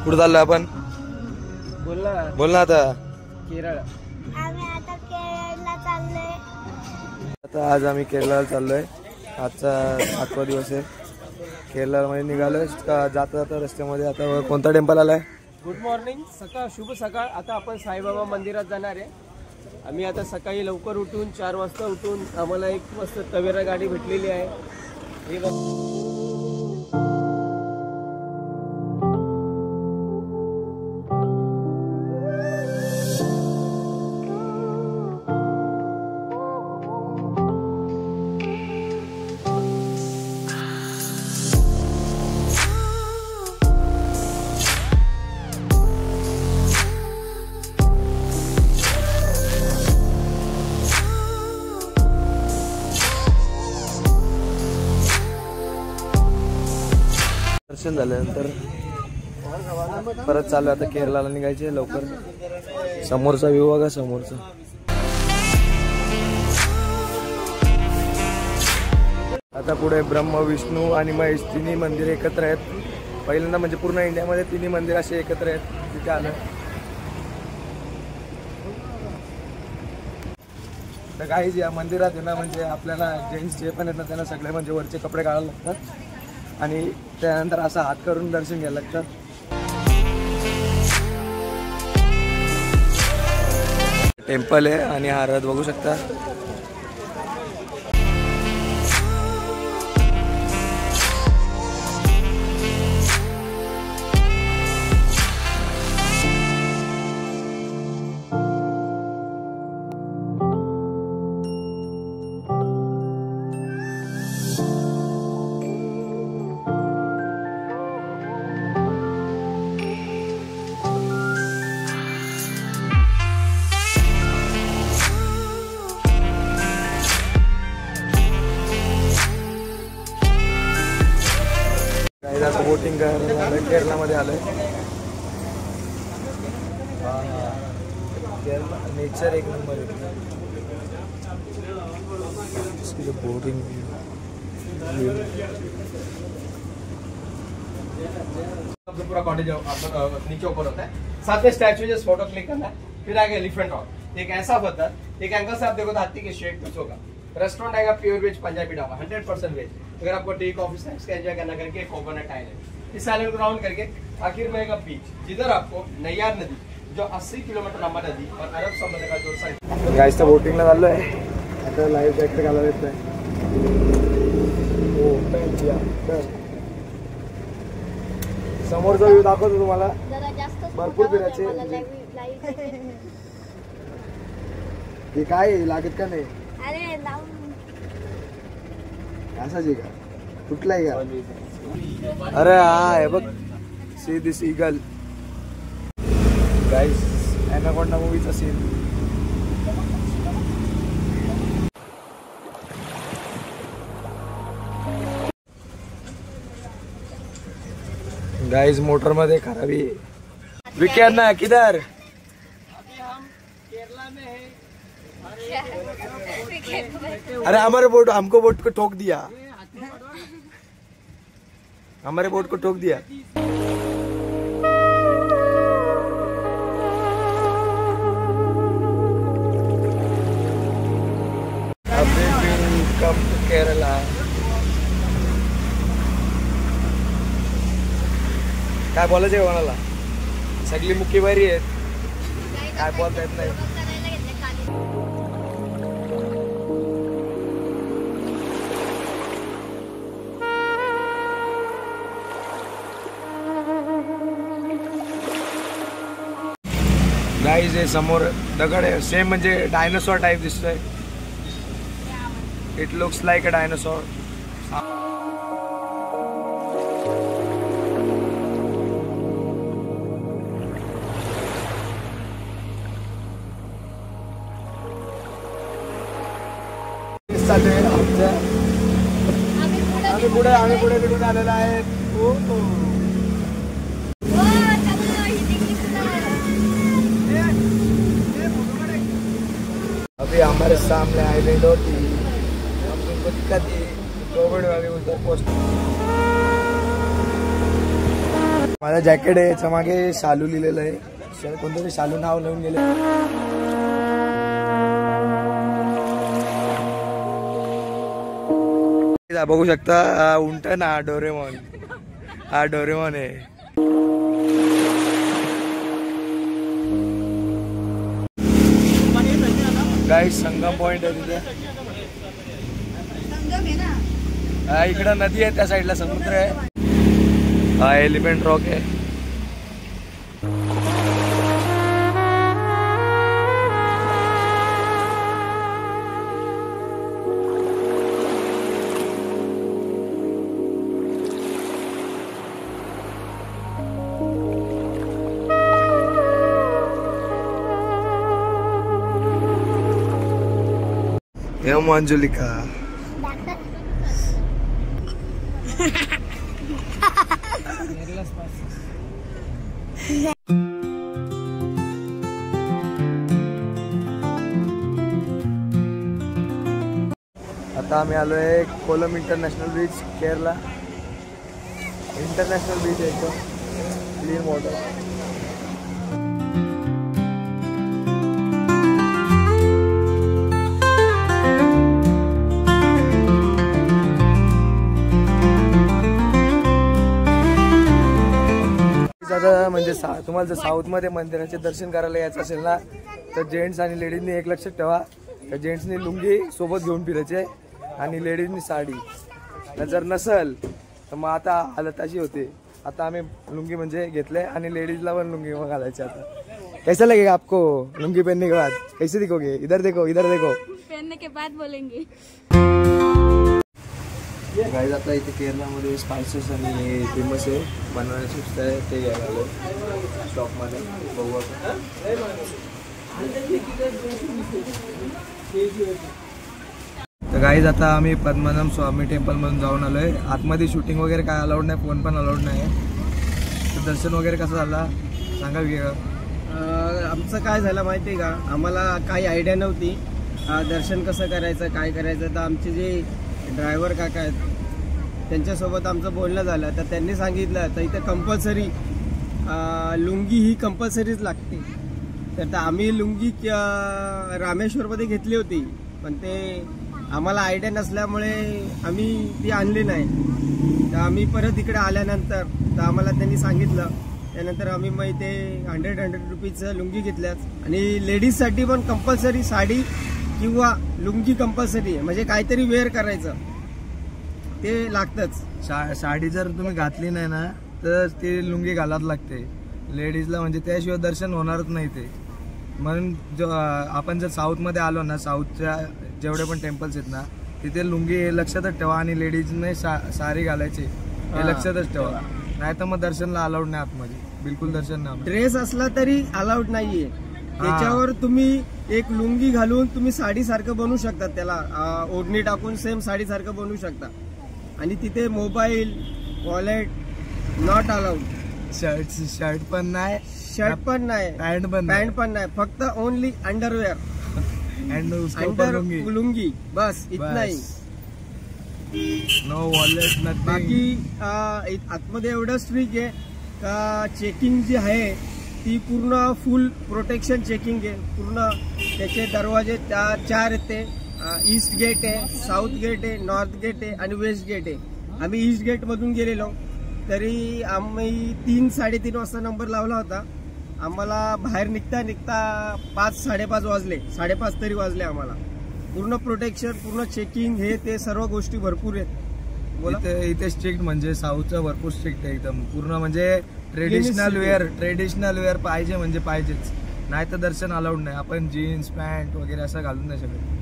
कुठं चाललोय आपण? बोल ना आता. केरळ. आम्ही आता केरळला चाललोय. आता आज आम्ही केरळला चाललोय. आजचा 7वा दिवस आहे. केरळमध्ये निघालोय. जाता जाता रस्त्यामध्ये आता कोणता टेम्पल आलाय? Good morning. सकाळ, शुभ सकाळ. आता आपण साईबाबा मंदिरात जाणार आहे. आम्ही आता सकाळी लवकर उठून 4 वाजता उठून आम्हाला एक मस्त तवेरा गाडी भेटलेली आहे. हे बघ. दर्शन झाल्यानंतर परत चालू आता केरळला निघायचे लवकर. समोरचा व्ह्यू बघा समोरचा. आता पुढे ब्रह्म, विष्णू आणि महेश तिन्ही मंदिर एकत्र आहेत. पहिल्यांदा म्हणजे पूर्ण इंडियामध्ये तिन्ही मंदिर असे एकत्र आहेत. तिथे आलं तर काहीच या मंदिरात आहे ना, म्हणजे आपल्याला जेंट्स जे पण आहेत ना त्यांना सगळे म्हणजे वरचे कपडे काढायला लागतात आणि त्यानंतर असं हात करून दर्शन घ्यायला लागतं. टेम्पल आहे आणि हा रथ बघू शकता. बोटिंग करायला केरळमध्ये आलोय. नेचर एक नंबर बोटिंग. पूरा कॉटेज नीचे ऊपर होता है. साथ में स्टैचू जस्ट फोटो क्लिक करना है. फिर आगे एलिफेंट रॉक, एक ऐसा पत्थर. एक एंगल से आप देखो तो हाथी के शेप कुछ होगा. रेस्टोरेंट आएगा pure veg Punjabi dhaba, 100% veg. अगर आपको टी कॉफी स्नैक्स का एंजॉय करना करके कोकोनट आइलैंड, इस आइलैंड को राउंड करके आखिर में एक बीच जिधर आपको नैयार नदी जो 80 किलोमीटर लंबा नदी और अरब समुद्र का जोड़. गाइस तर बोटिंगला चाललोय. आता लाईव्ह जॅकेट घालायला येतोय. समोरचा व्ह्यू दाखवतो तुम्हाला. भरपूर फिरायचे. हे काय लागत का नाही? अरे लावून असाच आहे का? कुठलाय का? अरे हा हे बघ, see this eagle. Guys anaconda मूवीचा सीन. गाइस मोटर मध्ये खराबी. विकेट ना किधर? अभी हम केरला में है. अरे हमारे बोट, हमको बोट को ठोक दिया. हमारे बोट को ठोक दिया. Come to Kerala. काय बोलायचं आहे कोणाला? सगळी मुख्य बारी आहेत. काय बोलता येत नाही. गाइस हे समोर दगड आहे. सेम म्हणजे डायनोसॉर टाइप दिसतोय. It looks like a dinosaur. आम्ही पुढे कुठून आलेला आहे. अभी हमारे सामने आइलैंड होती, हम तुमको दिक्कत कोविड में अभी उधर पोस्ट माझा जॅकेट आहे, याच्या मागे शालू लिहिलेलं आहे. कोणतरी शालू नाव लिहून गेले. बघू शकता उंट ना डोरेमॉन. हा डोरेमॉन आहे. गाईस संगम पॉइंट आहे तिथे. इकडं नदी आहे, त्या साईडला समुद्र आहे. हा एलिफंट रॉक आहे. मंजुलिका आता आम्ही आलोय Kollam international beach, Kerala. International beach आहे एकदम क्लीन वॉटर. म्हणजे तुम्हाला जर साऊथ मध्ये मंदिराचे दर्शन करायला यायचं असेल ना, तर जेंट्स आणि लेडीजनी एक लक्षात ठेवा, तर जेंट्सनी लुंगी सोबत घेऊन फिरायचे आणि लेडीजनी साडी. जर नसल तर मग आता हालत अशी होते. आता आम्ही लुंगी म्हणजे घेतले आणि लेडीजला पण लुंगी घालायचे. आता कैसा लगेगा आपको लुंगी पहनने के बाद? कैसे दिखोगे? इधर देखो, इधर देखो. पहनने के बाद बोलेंगे. गाईज आता इथे केरलामध्ये स्पायसेस आणि फेमस आहे बनवण्याचे चिप्स आहे, ते घ्यायला आलो शॉपमध्ये. बघू तर गाईज आता आम्ही पद्मनाभ स्वामी टेम्पलमधून जाऊन आलो आहे. आतमध्ये शूटिंग वगैरे काय अलाउड नाही, फोन पण अलाउड नाही. तर दर्शन वगैरे कसं झाला सांगा का? आमचं काय झालं माहिती आहे का, आम्हाला काही आयडिया नव्हती दर्शन कसं करायचं, काय करायचं. तर आमचे जे ड्रायव्हर काका आहेत त्यांच्यासोबत आमचं बोलणं झालं, तर त्यांनी सांगितलं तर इथे कंपल्सरी लुंगी ही कंपल्सरीच लागते. तर आम्ही लुंगी रामेश्वरमध्ये घेतली होती, पण ते आम्हाला आयडिया नसल्यामुळे आम्ही ती आणली नाही. तर आम्ही परत इकडे आल्यानंतर तर आम्हाला त्यांनी सांगितलं. त्यानंतर आम्ही मग इथे 100 रुपीजचं लुंगी घेतल्याच. आणि लेडीजसाठी पण कंपल्सरी साडी किंवा लुंगी कंपल्सरी आहे, म्हणजे काहीतरी वेअर करायचं ते लागतंच. साडी जर तुम्ही घातली नाही ना तर ती लुंगी घालावं लागते लेडीजला, म्हणजे त्याशिवाय दर्शन होणारच नाही ते. म्हणून जो आपण जर साऊथमध्ये आलो ना, साऊथच्या जेवढे पण टेम्पल्स आहेत ना, तिथे लुंगी हे लक्षातच ठेवा आणि लेडीजने साडी घालायची हे लक्षातच ठेवा. नाही तर मग दर्शनला अलाउड नाही आतमध्ये, बिलकुल दर्शन नाही. ड्रेस असला तरी अलाउड नाहीये. त्याच्यावर तुम्ही एक लुंगी घालून तुम्ही साडीसारखं बनवू शकता, त्याला ओढणी टाकून सेम साडीसारखं बनवू शकता. आणि तिथे mobile, wallet not allowed. Shirt पण नाही, शर्ट पण नाही, पॅन्ट पण नाही, फक्त ओनली अंडरवेअर अंडर लुंगी, बस इतना ही. No wallet. बाकी आतमध्ये एवढं स्ट्रिक्ट आहे का चेकिंग जी आहे ती पूर्ण फुल प्रोटेक्शन चेकिंग आहे पूर्ण. त्याचे दरवाजे 4 येते. ईस्ट गेट आहे, साऊथ गेट आहे, नॉर्थ गेट आहे आणि वेस्ट गेट आहे. आम्ही ईस्ट गेट मधून गेलेलो, तरी आम्ही 3-3:30 वाजता नंबर लावला होता. आम्हाला बाहेर निघता 5-5:30 वाजले, 5:30 तरी वाजले आम्हाला. पूर्ण प्रोटेक्शन, पूर्ण चेकिंग, हे ते सर्व गोष्टी भरपूर आहेत. इथे स्ट्रिक्ट म्हणजे साऊथचं भरपूर स्ट्रिक्ट आहे एकदम पूर्ण. म्हणजे ट्रेडिशनल वेअर पाहिजे म्हणजे पाहिजेच, नाही तर दर्शन अलाउड नाही. आपण जीन्स पॅन्ट वगैरे असं घालून नाही शकत.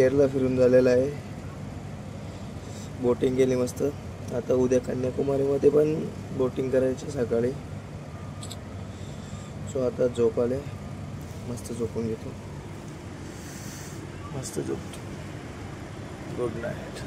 केरला फिरून झालेला आहे. बोटिंग केली मस्त. आता उद्या कन्याकुमारीमध्ये पण बोटिंग करायची सकाळी. सो आता झोप आले, मस्त झोपून घेतो, मस्त झोपतो. Good night.